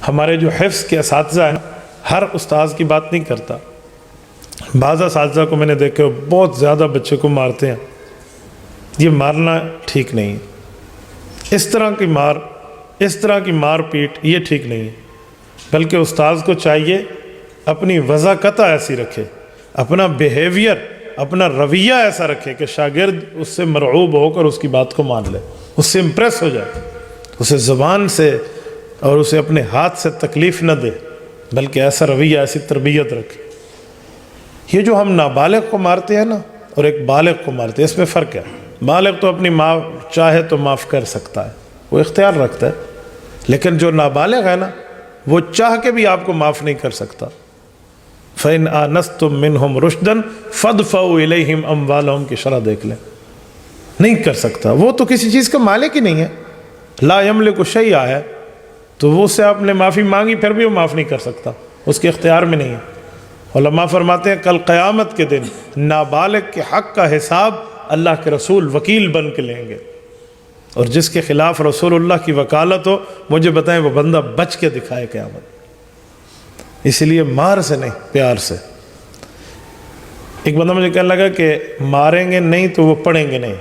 ہمارے جو حفظ کے اساتذہ ہیں، ہر استاذ کی بات نہیں کرتا، بعض اساتذہ کو میں نے دیکھا بہت زیادہ بچے کو مارتے ہیں، یہ مارنا ٹھیک نہیں ہے، اس طرح کی مار پیٹ یہ ٹھیک نہیں ہے، بلکہ استاذ کو چاہیے اپنی وضاقت ایسی رکھے، اپنا بیہیویئر، اپنا رویہ ایسا رکھے کہ شاگرد اس سے مرعوب ہو کر اس کی بات کو مان لے، اس سے امپریس ہو جائے، اسے زبان سے اور اسے اپنے ہاتھ سے تکلیف نہ دے، بلکہ ایسا رویہ، ایسی تربیت رکھے۔ یہ جو ہم نابالغ کو مارتے ہیں نا اور ایک بالغ کو مارتے ہیں، اس میں فرق ہے۔ بالغ تو اپنی ماں چاہے تو معاف کر سکتا ہے، وہ اختیار رکھتا ہے، لیکن جو نابالغ ہے نا وہ چاہ کے بھی آپ کو معاف نہیں کر سکتا۔ فَإِنْ آنَسْتُم مِّنْهُمْ رُشْدًا فَادْفَعُوا إِلَيْهِمْ أَمْوَالَهُمْ کی شرح دیکھ لیں، نہیں کر سکتا، وہ تو کسی چیز کا مالک ہی نہیں ہے، لا یملک شیئا ہے، تو وہ سے آپ نے معافی مانگی پھر بھی وہ معاف نہیں کر سکتا، اس کے اختیار میں نہیں ہے۔ علماء فرماتے ہیں کل قیامت کے دن نابالغ کے حق کا حساب اللہ کے رسول وکیل بن کے لیں گے، اور جس کے خلاف رسول اللہ کی وکالت ہو مجھے بتائیں وہ بندہ بچ کے دکھائے قیامت۔ اس لیے مار سے نہیں، پیار سے۔ ایک بندہ مجھے کہنے لگا کہ ماریں گے نہیں تو وہ پڑھیں گے نہیں،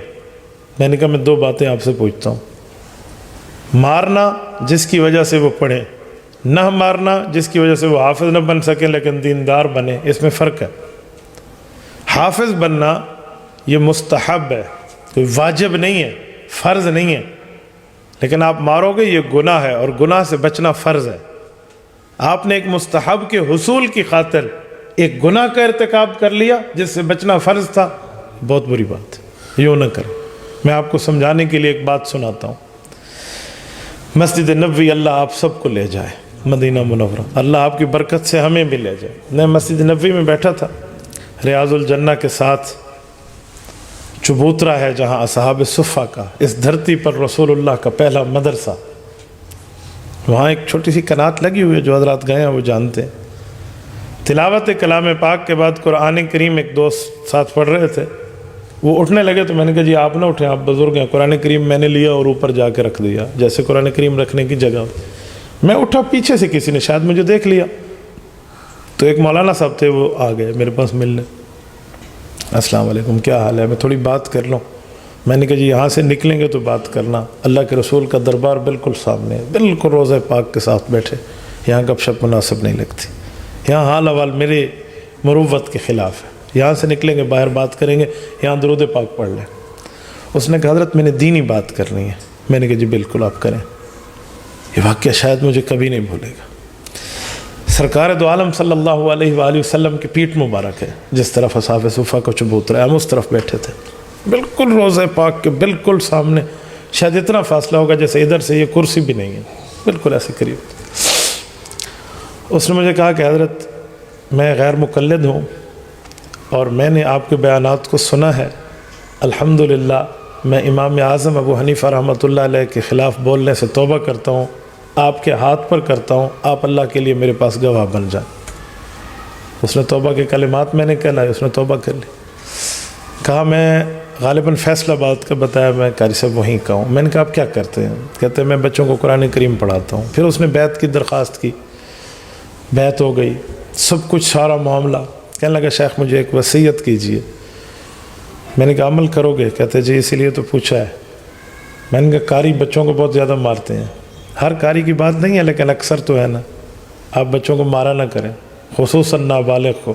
میں نے کہا میں دو باتیں آپ سے پوچھتا ہوں، مارنا جس کی وجہ سے وہ پڑھیں، نہ مارنا جس کی وجہ سے وہ حافظ نہ بن سکے لیکن دیندار بنے، اس میں فرق ہے۔ حافظ بننا یہ مستحب ہے، کوئی واجب نہیں ہے، فرض نہیں ہے، لیکن آپ مارو گے یہ گناہ ہے، اور گناہ سے بچنا فرض ہے۔ آپ نے ایک مستحب کے حصول کی خاطر ایک گناہ کا ارتکاب کر لیا جس سے بچنا فرض تھا، بہت بری بات ہے، یوں نہ کریں۔ میں آپ کو سمجھانے کے لیے ایک بات سناتا ہوں۔ مسجد نبوی اللہ آپ سب کو لے جائے، مدینہ منورہ، اللہ آپ کی برکت سے ہمیں بھی لے جائے۔ میں مسجد نبوی میں بیٹھا تھا، ریاض الجنہ کے ساتھ چبوترا ہے جہاں اصحاب صفہ کا، اس دھرتی پر رسول اللہ کا پہلا مدرسہ، وہاں ایک چھوٹی سی کنات لگی ہوئی ہے، جو حضرات گئے ہیں وہ جانتے ہیں۔ تلاوت کلام پاک کے بعد قرآن کریم ایک دوست ساتھ پڑھ رہے تھے، وہ اٹھنے لگے تو میں نے کہا جی آپ نہ اٹھیں، آپ بزرگ ہیں، قرآن کریم میں نے لیا اور اوپر جا کے رکھ دیا جیسے قرآن کریم رکھنے کی جگہ۔ میں اٹھا، پیچھے سے کسی نے شاید مجھے دیکھ لیا، تو ایک مولانا صاحب تھے، وہ آ گئے میرے پاس ملنے، السلام علیکم، کیا حال ہے، میں تھوڑی بات کر لوں۔ میں نے کہا جی یہاں سے نکلیں گے تو بات کرنا، اللہ کے رسول کا دربار بالکل سامنے، بالکل روضہ پاک کے ساتھ بیٹھے، یہاں گپ شپ مناسب نہیں لگتی، یہاں حال احوال میرے مروت کے خلاف ہے، یہاں سے نکلیں گے باہر بات کریں گے، یہاں درود پاک پڑھ لیں۔ اس نے کہا حضرت میں نے دینی بات کرنی ہے۔ میں نے کہا جی بالکل آپ کریں۔ یہ واقعہ شاید مجھے کبھی نہیں بھولے گا۔ سرکار دو عالم صلی اللہ علیہ وآلہ وسلم کی پیٹھ مبارک ہے، جس طرف اصحاب صفہ کو چبوترا ہے، ہم اس طرف بیٹھے تھے، بالکل روضہ پاک کے بالکل سامنے، شاید اتنا فاصلہ ہوگا جیسے ادھر سے یہ کرسی بھی نہیں ہے، بالکل ایسے قریب۔ اس نے مجھے کہا کہ حضرت میں غیر مقلد ہوں اور میں نے آپ کے بیانات کو سنا ہے، الحمدللہ میں امام اعظم ابو حنیفہ رحمۃ اللہ علیہ کے خلاف بولنے سے توبہ کرتا ہوں، آپ کے ہاتھ پر کرتا ہوں، آپ اللہ کے لیے میرے پاس گواہ بن جائیں۔ اس نے توبہ کے کلمات میں نے کہلائے، اس نے توبہ کر لی۔ کہا میں غالباً فیصل آباد کا بتایا، میں قاری صاحب وہیں کا ہوں۔ میں نے کہا آپ کیا کرتے ہیں؟ کہتے ہیں میں بچوں کو قرآن کریم پڑھاتا ہوں۔ پھر اس نے بیعت کی درخواست کی، بیعت ہو گئی، سب کچھ سارا معاملہ۔ کہنے لگا شیخ مجھے ایک وصیت کیجئے۔ میں نے کہا عمل کرو گے؟ کہتے جی اسی لیے تو پوچھا ہے۔ میں نے کہا قاری بچوں کو بہت زیادہ مارتے ہیں، ہر قاری کی بات نہیں ہے لیکن اکثر تو ہے نا، آپ بچوں کو مارا نہ کریں، خصوصاً نابالغ کو،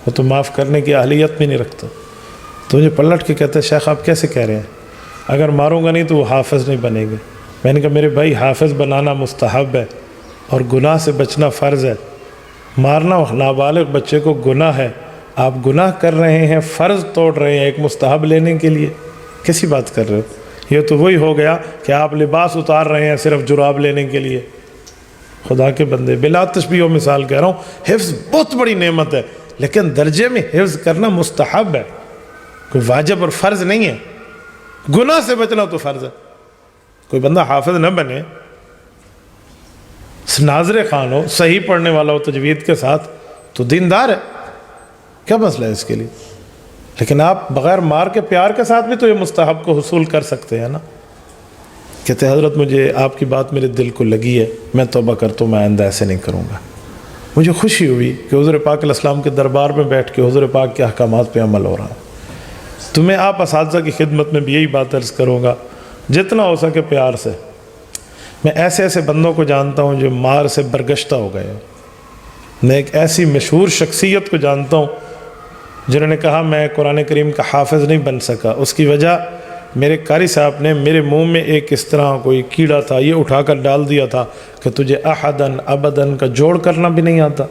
وہ تو معاف کرنے کی اہلیت بھی نہیں رکھتا۔ تو مجھے پلٹ کے کہتے ہیں شیخ آپ کیسے کہہ رہے ہیں، اگر ماروں گا نہیں تو وہ حافظ نہیں بنے گے۔ میں نے کہا میرے بھائی حافظ بنانا مستحب ہے اور گناہ سے بچنا فرض ہے، مارنا نابالغ بچے کو گناہ ہے، آپ گناہ کر رہے ہیں، فرض توڑ رہے ہیں ایک مستحب لینے کے لیے، کیسی بات کر رہے ہو؟ یہ تو وہی ہو گیا کہ آپ لباس اتار رہے ہیں صرف جراب لینے کے لیے۔ خدا کے بندے، بلا تشبیہ و مثال کہہ رہا ہوں، حفظ بہت بڑی نعمت ہے لیکن درجے میں حفظ کرنا مستحب ہے، کوئی واجب اور فرض نہیں ہے۔ گناہ سے بچنا تو فرض ہے۔ کوئی بندہ حافظ نہ بنے، ناظر خان ہو، صحیح پڑھنے والا ہو تجوید کے ساتھ، تو دیندار ہے، کیا مسئلہ ہے اس کے لیے؟ لیکن آپ بغیر مار کے پیار کے ساتھ بھی تو یہ مستحب کو حصول کر سکتے ہیں نا۔ کہتے حضرت مجھے آپ کی بات میرے دل کو لگی ہے، میں توبہ کرتا ہوں، میں آئندہ ایسے نہیں کروں گا۔ مجھے خوشی ہوئی کہ حضور پاک علیہ السلام کے دربار میں بیٹھ کے حضور پاک کے احکامات پہ عمل ہو رہا ہے۔ تو میں آپ اساتذہ کی خدمت میں بھی یہی بات عرض کروں گا، جتنا ہو سکے پیار سے۔ میں ایسے ایسے بندوں کو جانتا ہوں جو مار سے برگشتہ ہو گئے۔ میں ایک ایسی مشہور شخصیت کو جانتا ہوں جنہوں نے کہا میں قرآن کریم کا حافظ نہیں بن سکا، اس کی وجہ میرے قاری صاحب نے میرے منہ میں ایک اس طرح کوئی کیڑا تھا، یہ اٹھا کر ڈال دیا تھا کہ تجھے احدن ابدن کا جوڑ کرنا بھی نہیں آتا۔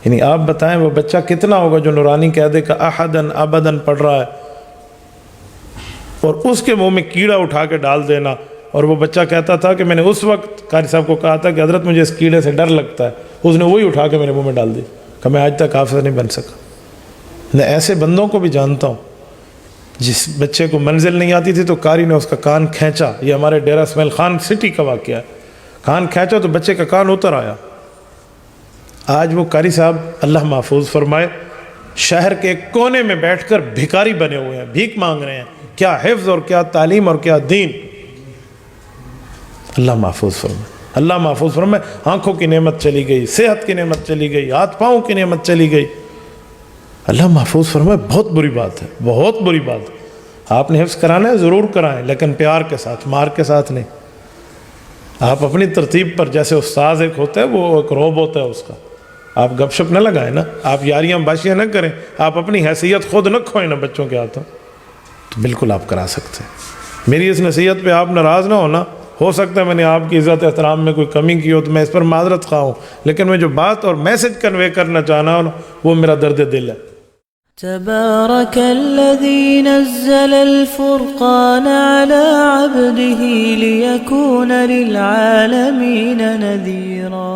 یعنی آپ بتائیں وہ بچہ کتنا ہوگا جو نورانی قاعدے کا احدن ابدن پڑھ رہا ہے، اور اس کے منہ میں کیڑا اٹھا کے ڈال دینا۔ اور وہ بچہ کہتا تھا کہ میں نے اس وقت قاری صاحب کو کہا تھا کہ حضرت مجھے اس کیڑے سے ڈر لگتا ہے، اس نے وہی اٹھا کے میرے منہ میں ڈال دی کہ میں آج تک حافظ نہیں بن سکا۔ میں ایسے بندوں کو بھی جانتا ہوں، جس بچے کو منزل نہیں آتی تھی تو قاری نے اس کا کان کھینچا، یہ ہمارے ڈیرہ اسماعیل خان سٹی کا واقعہ ہے، کان کھینچا تو بچے کا کان اتر آیا۔ آج وہ قاری صاحب اللہ محفوظ فرمائے شہر کے ایک کونے میں بیٹھ کر بھکاری بنے ہوئے ہیں، بھیک مانگ رہے ہیں۔ کیا حفظ اور کیا تعلیم اور کیا دین، اللہ محفوظ فرمائے، اللہ محفوظ فرمائے۔ آنکھوں کی نعمت چلی گئی، صحت کی نعمت چلی گئی، ہاتھ پاؤں کی نعمت چلی گئی، اللہ محفوظ فرمائے۔ بہت بری بات ہے، بہت بری بات ہے۔ آپ نے حفظ کرانا ہے ضرور کرائیں، لیکن پیار کے ساتھ، مار کے ساتھ نہیں۔ آپ اپنی ترتیب پر، جیسے استاذ ایک ہوتا ہے وہ ایک روب ہوتا ہے اس کا، آپ گپ شپ نہ لگائیں نا، آپ یاریاں باشیاں نہ کریں، آپ اپنی حیثیت خود نہ کھوئیں نا بچوں کے ہاتھوں، تو بالکل آپ کرا سکتے ہیں۔ میری اس نصیحت پہ آپ ناراض نہ ہونا، ہو سکتا ہے میں نے آپ کی عزت احترام میں کوئی کمی کی ہو تو میں اس پر معذرت خواہ ہوں، لیکن میں جو بات اور میسج کنوے کرنا چاہنا ہوں وہ میرا درد دل ہے۔ تبارك الذي نزل الفرقان على عبده ليكون للعالمين نذيرا